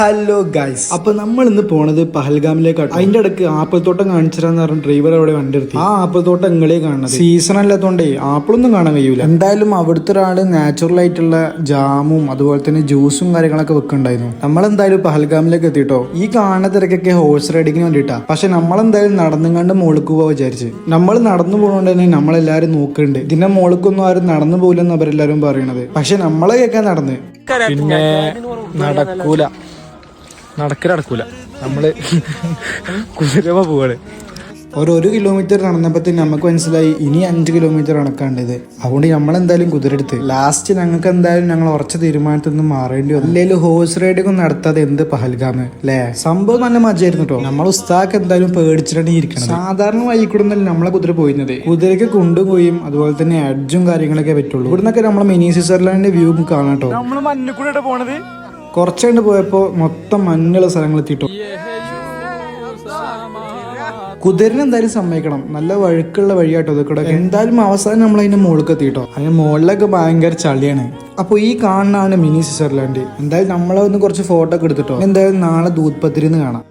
Hello guys, അപ്പൊ നമ്മൾ ഇന്ന് പോണത് പഹൽഗാമിലേക്കാണ്. അതിന്റെ ഇടയ്ക്ക് ആപ്പിൾ തോട്ടം കാണിച്ചിരാന്ന് പറഞ്ഞ ഡ്രൈവർ അവിടെ വണ്ടി എടുത്തി. ആ ആപ്പിൾ തോട്ടം നിങ്ങളെ കാണുന്നത് സീസൺ അല്ലാത്തോണ്ടേ ആപ്പിളൊന്നും കാണാൻ കഴിയൂല. എന്തായാലും അവിടുത്തെ ഒരാള് നാച്ചുറൽ ആയിട്ടുള്ള ജാമും അതുപോലെ തന്നെ ജ്യൂസും കാര്യങ്ങളൊക്കെ വെക്കുന്നുണ്ടായിരുന്നു. നമ്മളെന്തായാലും പഹൽഗാമിലേക്ക് എത്തിട്ടോ. ഈ കാണുന്ന തിരക്കൊക്കെ ഹോഴ്സ് റൈഡിങ്ങിന് വേണ്ടിയിട്ടാ. പക്ഷെ നമ്മളെന്തായാലും നടന്നുകൊണ്ട് മോൾക്ക് പോവാ വിചാരിച്ച്. നമ്മൾ നടന്നു പോകുന്നതുകൊണ്ട് തന്നെ നമ്മളെല്ലാരും നോക്കുന്നുണ്ട്. ഇതിന്റെ മോൾക്കൊന്നും ആരും നടന്നു പോകില്ലെന്ന് അവരെല്ലാരും പറയണത്. പക്ഷെ നമ്മളെ കേൾക്കാൻ നടന്ന് പിന്നെ നടക്കൂല നമ്മള് കുതിരമ പോവാണ്. ഒരു കിലോമീറ്റർ നടന്നപ്പോഴത്തേക്ക് നമുക്ക് മനസ്സിലായി ഇനി 5 കിലോമീറ്റർ നടക്കാണ്ടത്. അതുകൊണ്ട് നമ്മളെന്തായാലും കുതിരെടുത്ത് ലാസ്റ്റ് ഞങ്ങൾക്ക് എന്തായാലും ഞങ്ങൾ ഉറച്ച തീരുമാനത്തിൽ നിന്ന് മാറേണ്ടി വന്നു. അല്ലെങ്കിൽ ഹോഴ്സ് റൈഡിങ് നടത്താതെ എന്ത് പഹൽഗാമ് അല്ലേ. സംഭവം നല്ല മജയായിരുന്നു കേട്ടോ. നമ്മൾ ഉസ്താക്ക് എന്തായാലും പേടിച്ചിട്ടാണ് ഇരിക്കണം. സാധാരണ വഴിക്കൂടുന്നല്ല നമ്മളെ കുതിര പോയിരുന്നത്. കുതിരയ്ക്ക് കൊണ്ടുപോയും അതുപോലെ തന്നെ അഡ്ജും കാര്യങ്ങളൊക്കെ പറ്റുള്ളൂ. ഇവിടുന്നൊക്കെ നമ്മളെ മിനി സ്വിറ്റ്സർലാൻഡിന്റെ വ്യൂ കാണാം കേട്ടോ. നമ്മള് മഞ്ഞക്കൂടെ പോണത് കുറച്ചുകൊണ്ട് പോയപ്പോ മൊത്തം മഞ്ഞുള്ള സ്ഥലങ്ങൾ എത്തിട്ടോ. കുതിരനെ എന്തായാലും സമ്മതിക്കണം, നല്ല വഴുക്കുള്ള വഴിയാട്ടോ ഇതൊക്കെ. എന്തായാലും അവസാനം നമ്മൾ അതിന്റെ മുകളിലേക്ക് എത്തിട്ടോ. അതിന്റെ മുകളിലൊക്കെ ഭയങ്കര ചളിയാണ്. അപ്പൊ ഈ കാണുന്നതാണ് മിനി സ്വിറ്റ്സർലാൻഡ്. എന്തായാലും നമ്മളെ ഒന്ന് കുറച്ച് ഫോട്ടോ ഒക്കെ എടുത്തിട്ടോ. എന്തായാലും നാളെ ദൂത്പത്തിരിന്ന് കാണാം.